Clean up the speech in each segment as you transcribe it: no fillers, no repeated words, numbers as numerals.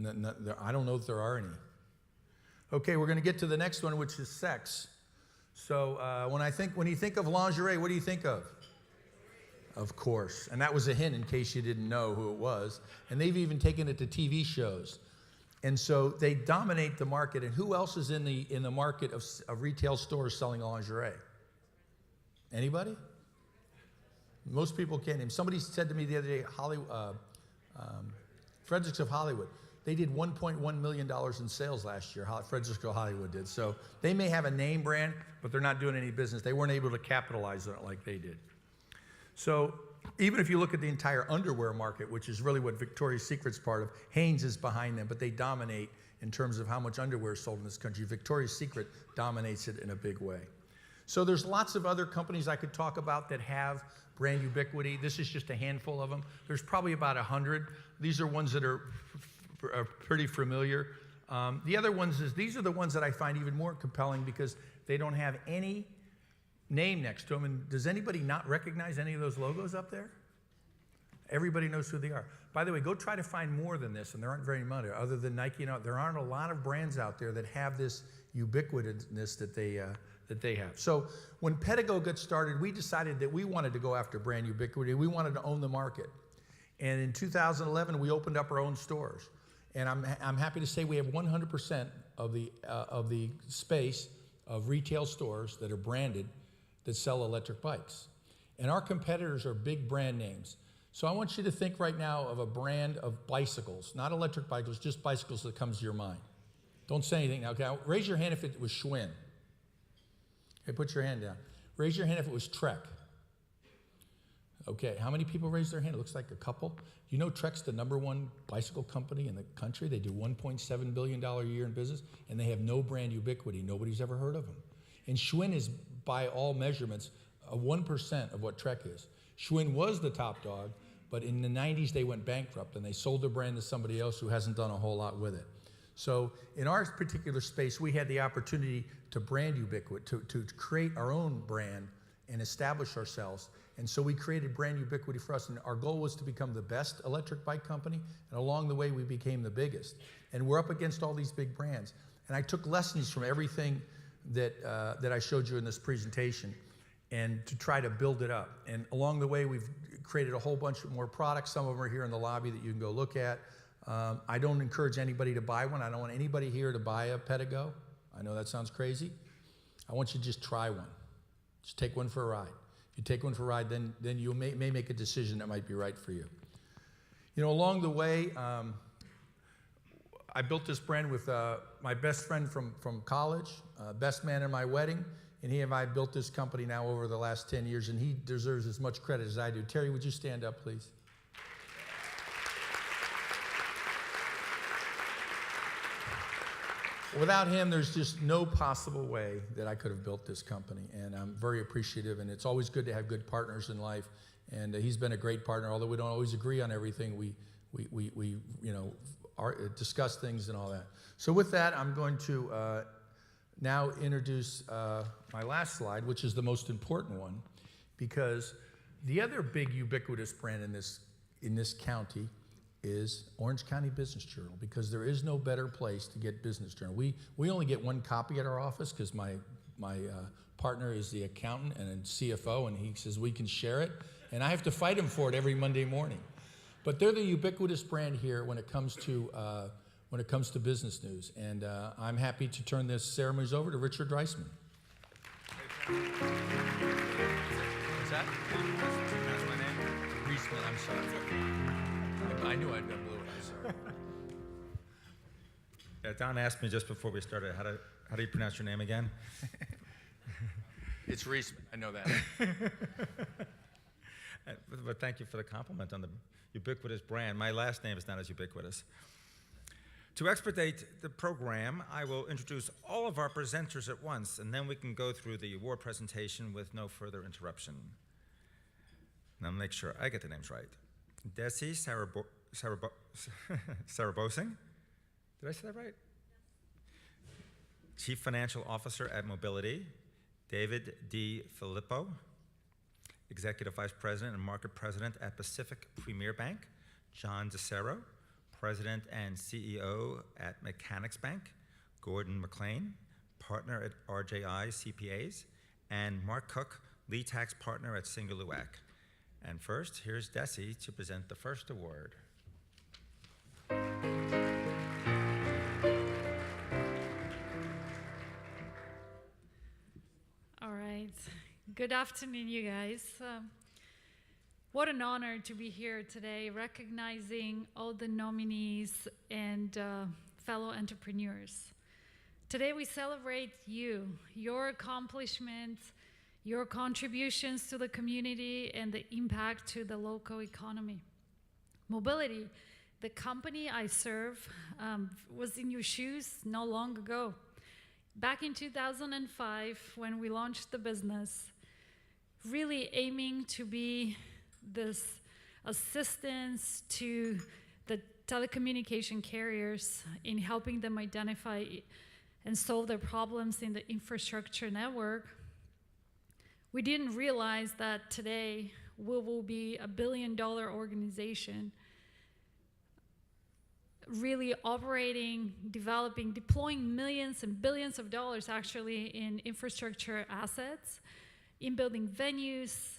I don't know if there are any. Okay, we're going to get to the next one, which is sex. So when you think of lingerie, what do you think of? Of course. And that was a hint in case you didn't know who it was. And they've even taken it to TV shows. And so they dominate the market. And who else is in the market of retail stores selling lingerie? Anybody? Most people can't name. Somebody said to me the other day, Fredericks of Hollywood, they did $1.1 million in sales last year. Fredericks of Hollywood did. So they may have a name brand, but they're not doing any business. They weren't able to capitalize on it like they did. So even if you look at the entire underwear market, which is really what Victoria's Secret's part of, Hanes is behind them, but they dominate in terms of how much underwear is sold in this country. Victoria's Secret dominates it in a big way. So there's lots of other companies I could talk about that have brand ubiquity. This is just a handful of them. There's probably about 100. These are ones that are pretty familiar. The other ones these are the ones that I find even more compelling because they don't have any name next to them. And does anybody not recognize any of those logos up there? Everybody knows who they are. By the way, go try to find more than this, and there aren't very many. Other than Nike, there aren't a lot of brands out there that have this ubiquitousness that they have. So when Pedigo got started, we decided that we wanted to go after brand ubiquity. We wanted to own the market. And in 2011, we opened up our own stores. And I'm happy to say we have 100% of the space of retail stores that are branded that sell electric bikes. And our competitors are big brand names. So I want you to think right now of a brand of bicycles, not electric bicycles, just bicycles that comes to your mind. Don't say anything now. Okay, raise your hand if it was Schwinn. Okay, put your hand down. Raise your hand if it was Trek. Okay, how many people raised their hand? It looks like a couple. You know Trek's the #1 bicycle company in the country. They do $1.7 billion a year in business, and they have no brand ubiquity. Nobody's ever heard of them. And Schwinn is, by all measurements, 1% of what Trek is. Schwinn was the top dog, but in the 90s they went bankrupt, and they sold their brand to somebody else who hasn't done a whole lot with it. So in our particular space, we had the opportunity to brand ubiquity, to create our own brand and establish ourselves. And so we created brand ubiquity for us, and our goal was to become the best electric bike company, and along the way we became the biggest. And we're up against all these big brands. And I took lessons from everything that I showed you in this presentation and to try to build it up. And along the way we've created a whole bunch of more products. Some of them are here in the lobby that you can go look at. I don't encourage anybody to buy one. I don't want anybody here to buy a Pedigo. I know that sounds crazy. I want you to just try one. Just take one for a ride. If you take one for a ride, then you may make a decision that might be right for you. You know, along the way, I built this brand with my best friend from college, best man in my wedding, and he and I built this company now over the last 10 years, and he deserves as much credit as I do. Terry, would you stand up, please? Without him, there's just no possible way that I could have built this company, and I'm very appreciative, and it's always good to have good partners in life, and he's been a great partner. Although we don't always agree on everything, we discuss things and all that. So with that, I'm going to now introduce my last slide, which is the most important one, because the other big ubiquitous brand in this county is Orange County Business Journal, because there is no better place to get Business Journal. We only get one copy at our office because my partner is the accountant and CFO, and he says we can share it, and I have to fight him for it every Monday morning. But they're the ubiquitous brand here when it comes to business news, and I'm happy to turn this ceremonies over to Richard Reisman. What's that? That's my name? Reisman, I'm sorry. I knew I'd done blue eyes. Yeah, Don asked me just before we started, how do you pronounce your name again? It's Reisman, I know that. But thank you for the compliment on the ubiquitous brand. My last name is not as ubiquitous. To expedite the program, I will introduce all of our presenters at once, and then we can go through the award presentation with no further interruption. Now make sure I get the names right. Desi Sarabosing. Did I say that right? Chief Financial Officer at Mobility. David D. Filippo, Executive Vice President and Market President at Pacific Premier Bank. John DeCero, President and CEO at Mechanics Bank, Gordon McLean, partner at RJI CPAs, and Mark Cook, lead tax partner at Singular. And first, here's Desi to present the first award. All right. Good afternoon, you guys. What an honor to be here today, recognizing all the nominees and fellow entrepreneurs. Today we celebrate you, your accomplishments, your contributions to the community, and the impact to the local economy. Mobility, the company I serve, was in your shoes not long ago. Back in 2005, when we launched the business, really aiming to be this assistance to the telecommunication carriers in helping them identify and solve their problems in the infrastructure network, we didn't realize that today we will be a billion-dollar organization really operating, developing, deploying millions and billions of dollars actually in infrastructure assets, in building venues,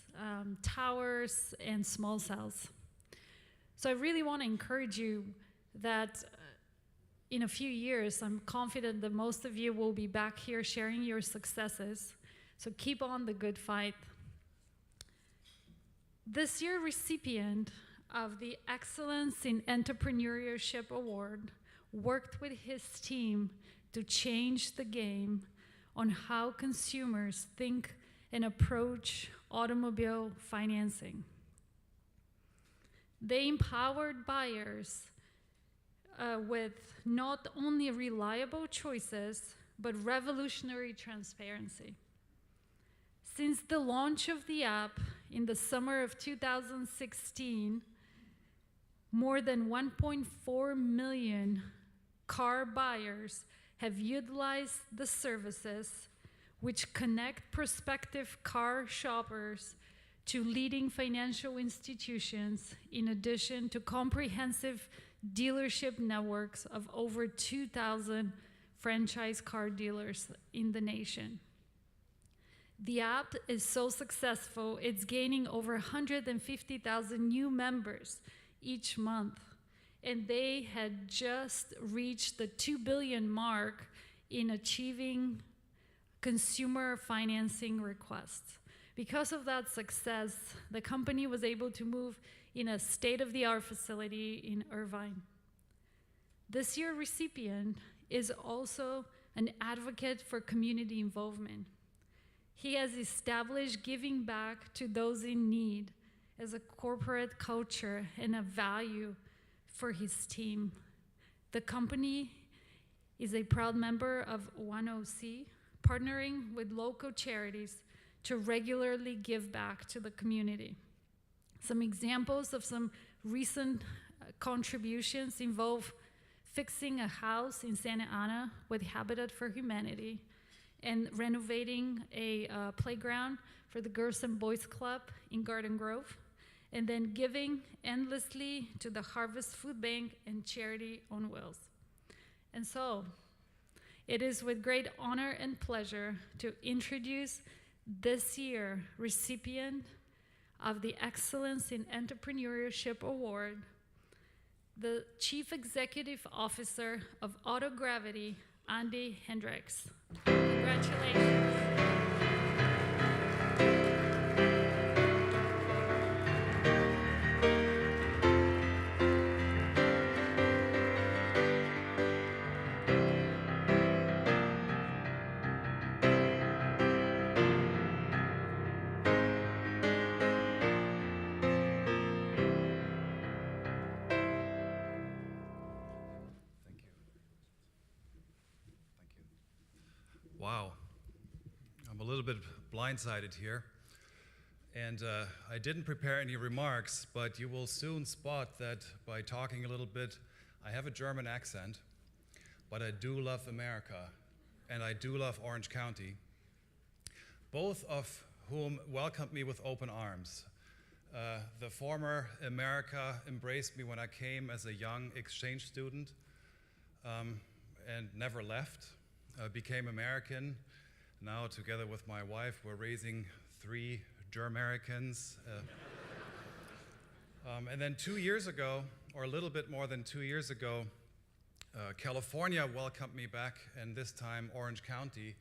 towers, and small cells. So I really want to encourage you that in a few years, I'm confident that most of you will be back here sharing your successes. So keep on the good fight. This year's recipient of the Excellence in Entrepreneurship Award worked with his team to change the game on how consumers think and approach automobile financing. They empowered buyers with not only reliable choices, but revolutionary transparency. Since the launch of the app in the summer of 2016, more than 1.4 million car buyers have utilized the services which connect prospective car shoppers to leading financial institutions, in addition to comprehensive dealership networks of over 2,000 franchise car dealers in the nation. The app is so successful, it's gaining over 150,000 new members each month, and they had just reached the 2 billion mark in achieving consumer financing requests. Because of that success, the company was able to move in a state-of-the-art facility in Irvine. This year's recipient is also an advocate for community involvement. He has established giving back to those in need as a corporate culture and a value for his team. The company is a proud member of ONE-OC, partnering with local charities to regularly give back to the community. Some examples of some recent contributions involve fixing a house in Santa Ana with Habitat for Humanity and renovating a playground for the Girls and Boys Club in Garden Grove, and then giving endlessly to the Harvest Food Bank and Charity on Wheels. And so, it is with great honor and pleasure to introduce this year's recipient of the Excellence in Entrepreneurship Award, the Chief Executive Officer of Autogravity, Andy Hendricks. Congratulations. Wow, I'm a little bit blindsided here, and I didn't prepare any remarks, but you will soon spot that by talking a little bit, I have a German accent, but I do love America, and I do love Orange County, both of whom welcomed me with open arms. The former America embraced me when I came as a young exchange student and never left. Became American. Now, together with my wife, we're raising 3 Germamericans. And then 2 years ago, or a little bit more than 2 years ago, California welcomed me back, and this time Orange County,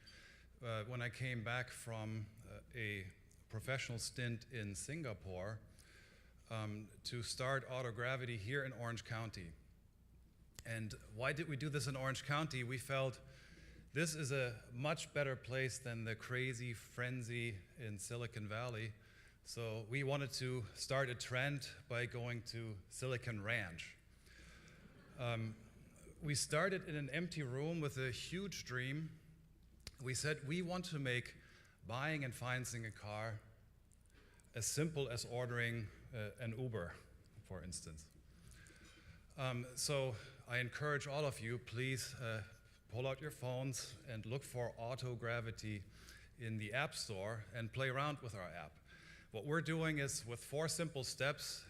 when I came back from a professional stint in Singapore to start Autogravity here in Orange County. And why did we do this in Orange County? We felt this is a much better place than the crazy frenzy in Silicon Valley. So we wanted to start a trend by going to Silicon Ranch. We started in an empty room with a huge dream. We said we want to make buying and financing a car as simple as ordering an Uber, for instance. So I encourage all of you, please pull out your phones and look for Autogravity in the App Store and play around with our app. What we're doing is, with 4 simple steps,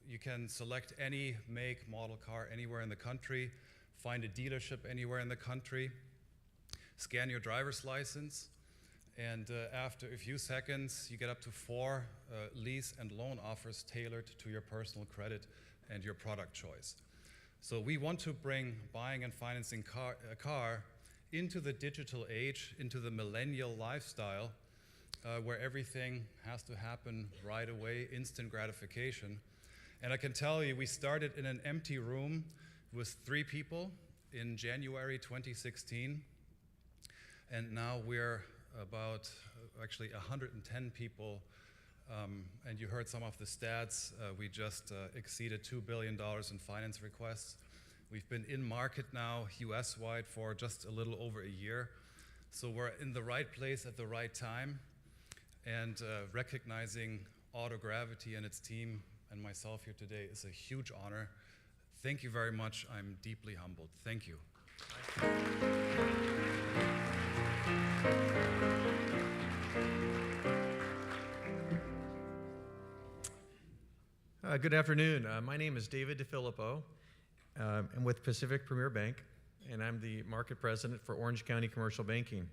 you can select any make, model car anywhere in the country, find a dealership anywhere in the country, scan your driver's license, and after a few seconds, you get up to 4 lease and loan offers tailored to your personal credit and your product choice. So we want to bring buying and financing a car into the digital age, into the millennial lifestyle, where everything has to happen right away, instant gratification. And I can tell you, we started in an empty room with 3 people in January 2016, and now we're about actually 110 people, and you heard some of the stats. We just exceeded $2 billion in finance requests. We've been in market now, US-wide, for just a little over a year. So we're in the right place at the right time, and recognizing Autogravity and its team and myself here today is a huge honor. Thank you very much. I'm deeply humbled. Thank you. Good afternoon. My name is David DeFilippo. I'm with Pacific Premier Bank, and I'm the market president for Orange County Commercial Banking.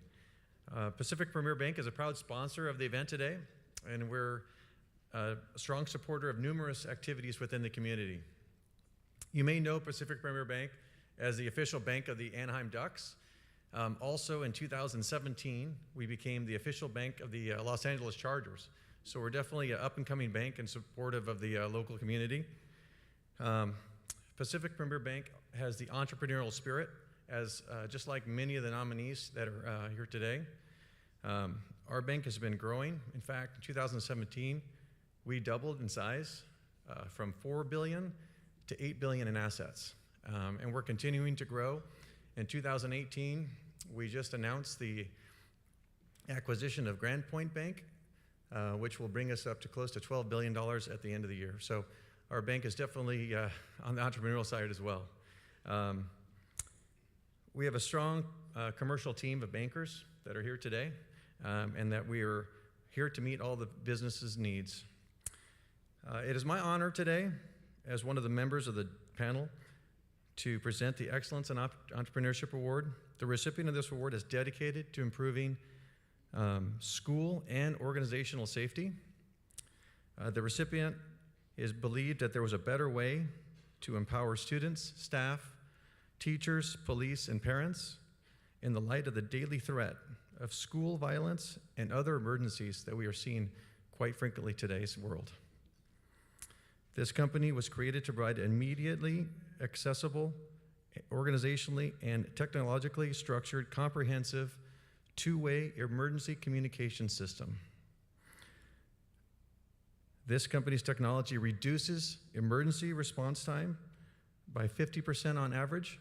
Pacific Premier Bank is a proud sponsor of the event today, and we're a strong supporter of numerous activities within the community. You may know Pacific Premier Bank as the official bank of the Anaheim Ducks. Also in 2017, we became the official bank of the Los Angeles Chargers. So we're definitely an up-and-coming bank and supportive of the local community. Pacific Premier Bank has the entrepreneurial spirit, as just like many of the nominees that are here today. Our bank has been growing. In fact, in 2017, we doubled in size from $4 billion to $8 billion in assets. And we're continuing to grow. In 2018, we just announced the acquisition of Grand Point Bank, which will bring us up to close to $12 billion at the end of the year. So our bank is definitely on the entrepreneurial side as well. We have a strong commercial team of bankers that are here today, and that we are here to meet all the business's needs. It is my honor today, as one of the members of the panel, to present the Excellence in Entrepreneurship Award. The recipient of this award is dedicated to improving school and organizational safety. The recipient is believed that there was a better way to empower students, staff, teachers, police, and parents in the light of the daily threat of school violence and other emergencies that we are seeing quite frequently in today's world. This company was created to provide immediately accessible, organizationally and technologically structured, comprehensive, two-way emergency communication system. This company's technology reduces emergency response time by 50% on average.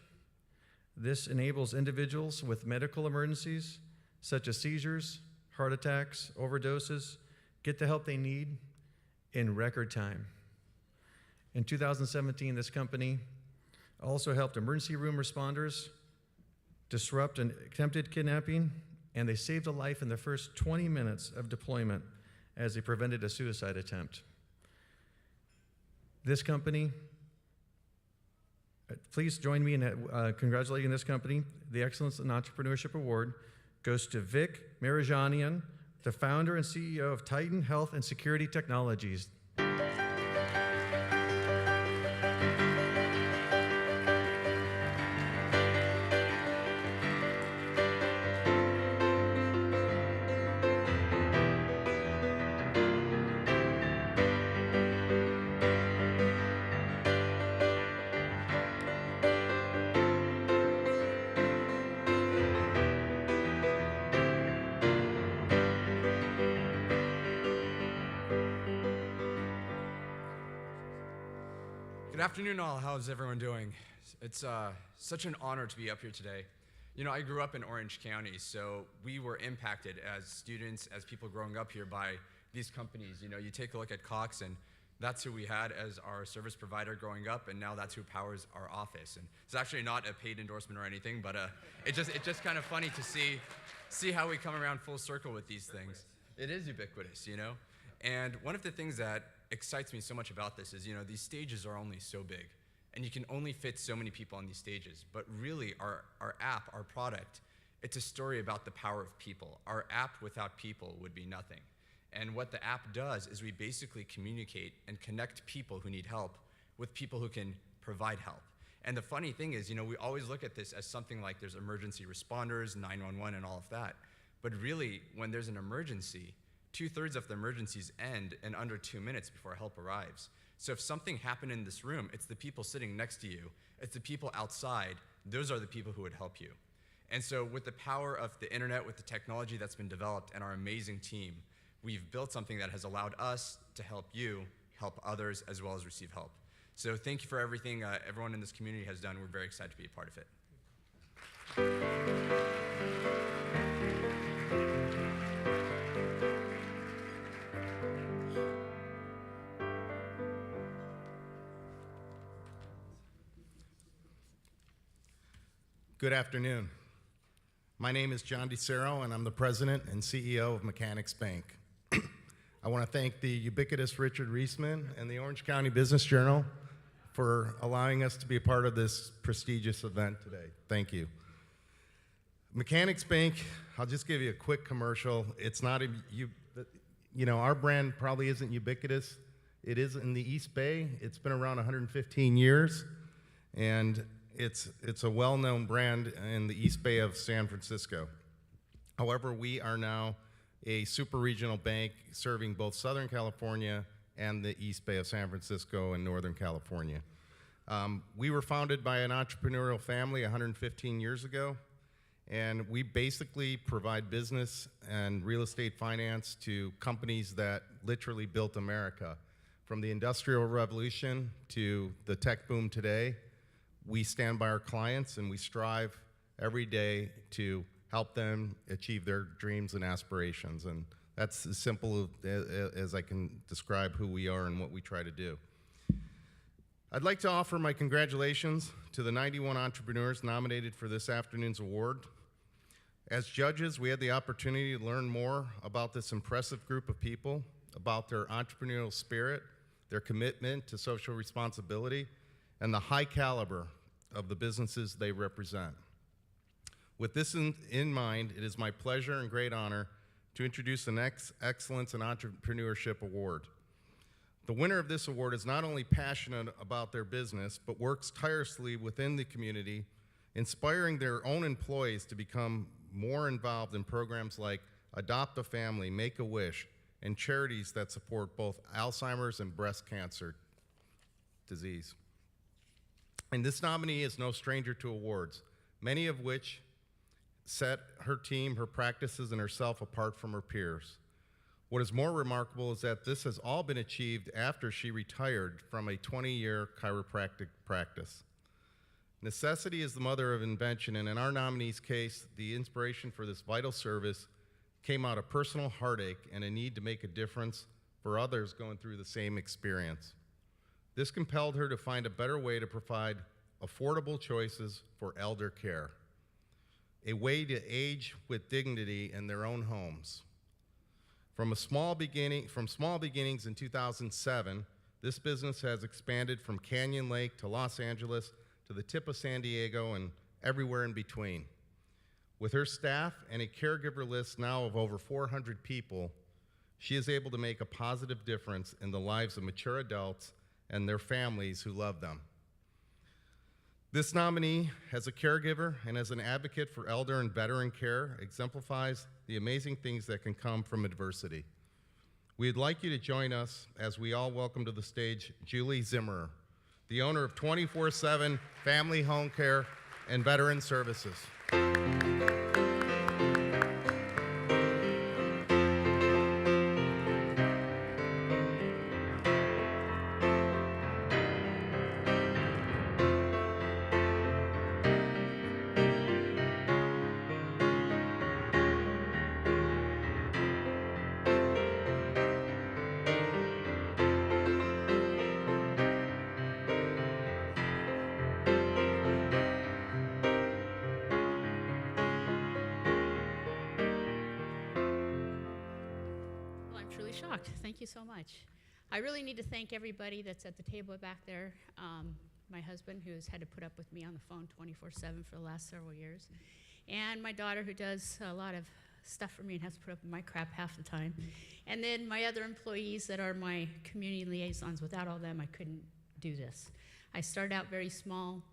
This enables individuals with medical emergencies, such as seizures, heart attacks, overdoses, get the help they need in record time. In 2017, this company also helped emergency room responders disrupt an attempted kidnapping, and they saved a life in the first 20 minutes of deployment as they prevented a suicide attempt. This company, please join me in congratulating this company. The Excellence in Entrepreneurship Award goes to Vic Marajanian, the founder and CEO of Titan Health and Security Technologies. Good afternoon, all. How's everyone doing? It's such an honor to be up here today. You know, I grew up in Orange County, so we were impacted as students, as people growing up here by these companies. You know, you take a look at Cox, and that's who we had as our service provider growing up, and now that's who powers our office. And it's actually not a paid endorsement or anything, but it's just kind of funny to see how we come around full circle with these things. It is ubiquitous, you know? And one of the things that excites me so much about this is, you know, these stages are only so big, and you can only fit so many people on these stages. But really, our app, our product, it's a story about the power of people. Our app without people would be nothing. And what the app does is we basically communicate and connect people who need help with people who can provide help. And the funny thing is, you know, we always look at this as something like there's emergency responders, 911, and all of that. But really, when there's an emergency, 2/3 of the emergencies end in under 2 minutes before help arrives. So if something happened in this room, it's the people sitting next to you, it's the people outside, those are the people who would help you. And so with the power of the internet, with the technology that's been developed and our amazing team, we've built something that has allowed us to help you, help others, as well as receive help. So thank you for everything everyone in this community has done. We're very excited to be a part of it. Good afternoon. My name is John DeCero, and I'm the president and CEO of Mechanics Bank. I want to thank the ubiquitous Richard Reisman and the Orange County Business Journal for allowing us to be a part of this prestigious event today. Thank you. Mechanics Bank, I'll just give you a quick commercial. It's not you know, our brand probably isn't ubiquitous. It is in the East Bay. It's been around 115 years, and it's a well-known brand in the East Bay of San Francisco. However, we are now a super regional bank serving both Southern California and the East Bay of San Francisco and Northern California. We were founded by an entrepreneurial family 115 years ago, and we basically provide business and real estate finance to companies that literally built America. From the Industrial Revolution to the tech boom today, we stand by our clients and we strive every day to help them achieve their dreams and aspirations. And that's as simple as I can describe who we are and what we try to do. I'd like to offer my congratulations to the 91 entrepreneurs nominated for this afternoon's award. As judges, we had the opportunity to learn more about this impressive group of people, about their entrepreneurial spirit, their commitment to social responsibility, and the high caliber of the businesses they represent. With this in mind, it is my pleasure and great honor to introduce the next Excellence in Entrepreneurship Award. The winner of this award is not only passionate about their business, but works tirelessly within the community, inspiring their own employees to become more involved in programs like Adopt a Family, Make a Wish, and charities that support both Alzheimer's and breast cancer disease. And this nominee is no stranger to awards, many of which set her team, her practices, and herself apart from her peers. What is more remarkable is that this has all been achieved after she retired from a 20-year chiropractic practice. Necessity is the mother of invention, and in our nominee's case, the inspiration for this vital service came out of personal heartache and a need to make a difference for others going through the same experience. This compelled her to find a better way to provide affordable choices for elder care, a way to age with dignity in their own homes. From small beginnings in 2007, This business has expanded from Canyon Lake to Los Angeles to the tip of San Diego and everywhere in between. With her staff and a caregiver list now of over 400 people, she is able to make a positive difference in the lives of mature adults and their families who love them. This nominee, as a caregiver and as an advocate for elder and veteran care, exemplifies the amazing things that can come from adversity. We'd like you to join us as we all welcome to the stage Julie Zimmerer, the owner of 24/7 Family Home Care and Veteran Services. Well, I'm truly shocked. Thank you so much. I really need to thank everybody that's at the table back there. My husband, who's had to put up with me on the phone 24/7 for the last several years. And my daughter, who does a lot of stuff for me and has to put up with my crap half the time. And then my other employees that are my community liaisons. Without all them, I couldn't do this. I started out very small.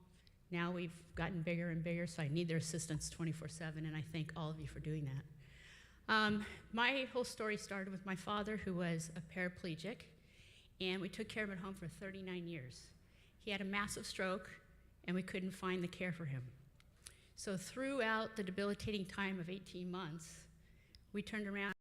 Now we've gotten bigger and bigger, so I need their assistance 24/7, and I thank all of you for doing that. My whole story started with my father, who was a paraplegic, and we took care of him at home for 39 years. He had a massive stroke, and we couldn't find the care for him. So throughout the debilitating time of 18 months, we turned around